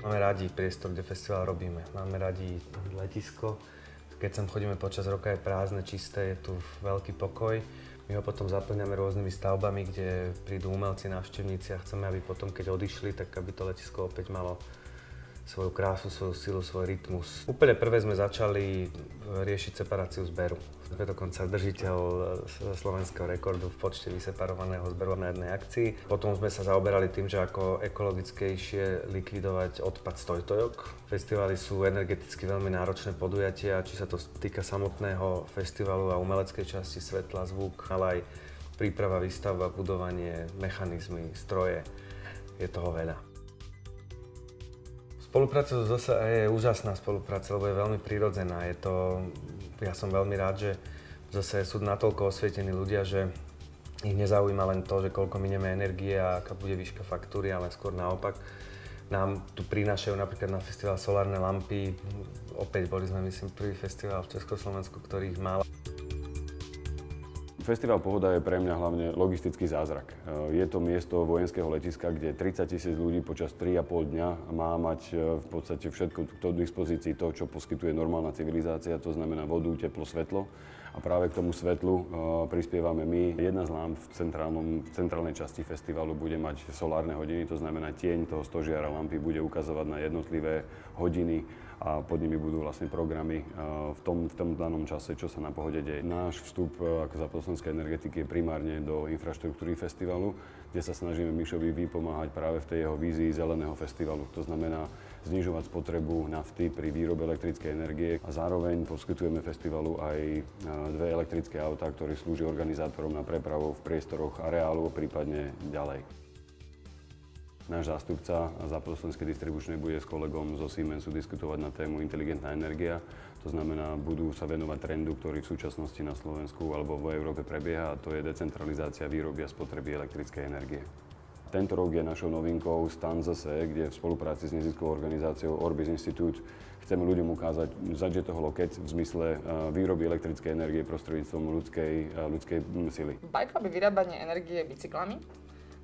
Máme radi priestor, kde festival robíme. Máme radi letisko. Keď sem chodíme počas roka, je prázdne, čisté, je tu veľký pokoj. My ho potom zaplňame rôznymi stavbami, kde prídu umelci, návštevníci a chceme, aby potom, keď odišli, tak aby to letisko opäť malo svoju krásu, svoju silu, svoj rytmus. Úplne prvé sme začali riešiť separáciu zberu. Sme dokonca držiteľ slovenského rekordu v počte vyseparovaného zberu na jednej akcii. Potom sme sa zaoberali tým, že ako ekologickejšie likvidovať odpad z tojtojok. Festivály sú energeticky veľmi náročné podujatia, či sa to týka samotného festivalu a umeleckej časti, svetla, zvuk, ale aj príprava, výstavba, budovanie, mechanizmy, stroje. Je toho veľa. Spolupráca so ZSE je úžasná spolupráca, lebo je veľmi prirodzená. Ja som veľmi rád, že v ZSE sú natoľko osvietení ľudia, že ich nezaujíma len to, že koľko minieme energie a aká bude výška faktúry, ale skôr naopak. Nám tu prinášajú napríklad na festival solárne lampy. Opäť boli sme, myslím, prvý festival v Československu, ktorý ich mal. Festival Pohoda je pre mňa hlavne logistický zázrak. Je to miesto vojenského letiska, kde 30 000 ľudí počas 3,5 dňa má mať v podstate všetko k dispozícii to, čo poskytuje normálna civilizácia, to znamená vodu, teplo, svetlo. A práve k tomu svetlu prispievame my. Jedna z lámp v centrálnej časti festivalu bude mať solárne hodiny, to znamená tieň toho stožiara lampy bude ukazovať na jednotlivé hodiny a pod nimi budú vlastne programy v tom danom čase, čo sa na Pohode deje. Náš vstup ako Západoslovenskej energetiky je primárne do infraštruktúry festivalu, kde sa snažíme Mišovi vypomáhať práve v tej jeho vízii zeleného festivalu. To znamená znižovať spotrebu nafty pri výrobe elektrickej energie a zároveň poskytujeme festivalu aj dve elektrické autá, ktoré slúžia organizátorom na prepravu v priestoroch areálu, prípadne ďalej. Náš zástupca Západoslovenskej distribučnej bude s kolegom zo Siemensu diskutovať na tému inteligentná energia. To znamená, budú sa venovať trendu, ktorý v súčasnosti na Slovensku alebo v Európe prebieha, a to je decentralizácia výroby a spotreby elektrickej energie. Tento rok je našou novinkou stan ZSE, kde v spolupráci s neziskovou organizáciou Orbis Institute chceme ľuďom ukázať zadže toho loket v zmysle výroby elektrickej energie prostredníctvom ľudskej sily. Bike Lab je vyrábanie energie bicyklami.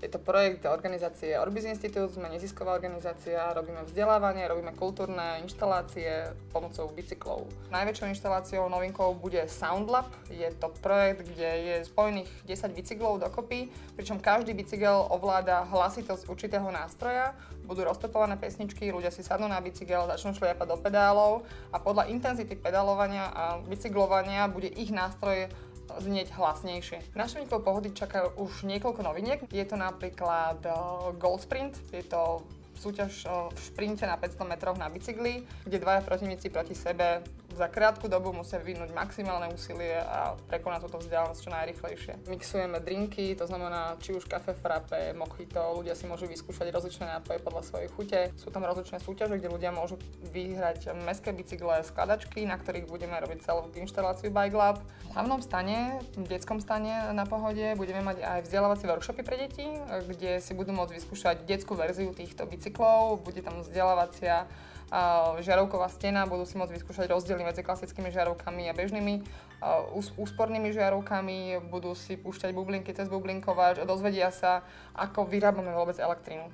Je to projekt organizácie Orbis Institute, sme nezisková organizácia, robíme vzdelávanie, robíme kultúrne inštalácie pomocou bicyklov. Najväčšou inštaláciou novinkou bude Sound Lab. Je to projekt, kde je spojených 10 bicyklov dokopy, pričom každý bicykel ovláda hlasitosť určitého nástroja. Budú roztopované pesničky, ľudia si sadnú na bicykel, začnú šliapať do pedálov a podľa intenzity pedalovania a bicyklovania bude ich nástroj znieť hlasnejšie. Návštevníkov Pohody čakajú už niekoľko noviniek. Je to napríklad Gold Sprint, je to súťaž v šprinte na 500 metroch na bicykli, kde dvaja protivníci proti sebe za krátku dobu musia vyvinúť maximálne úsilie a prekonať túto vzdialenosť čo najrýchlejšie. Mixujeme drinky, to znamená či už kafe frappe, mojito, ľudia si môžu vyskúšať rozličné nápoje podľa svojej chute. Sú tam rozličné súťaže, kde ľudia môžu vyhrať mestské bicykle, skladačky, na ktorých budeme robiť celú inštaláciu Bike Lab. V hlavnom stane, v detskom stane na Pohode budeme mať aj vzdelávacie workshopy pre deti, kde si budú môcť vyskúšať detskú verziu týchto bicyklov. Bude tam vzdelávacia žiarovková stena, budú si môcť vyskúšať rozdiely medzi klasickými žiarovkami a bežnými úspornými žiarovkami, budú si púšťať bublinky cez bublinkovač a dozvedia sa, ako vyrábame vôbec elektrínu.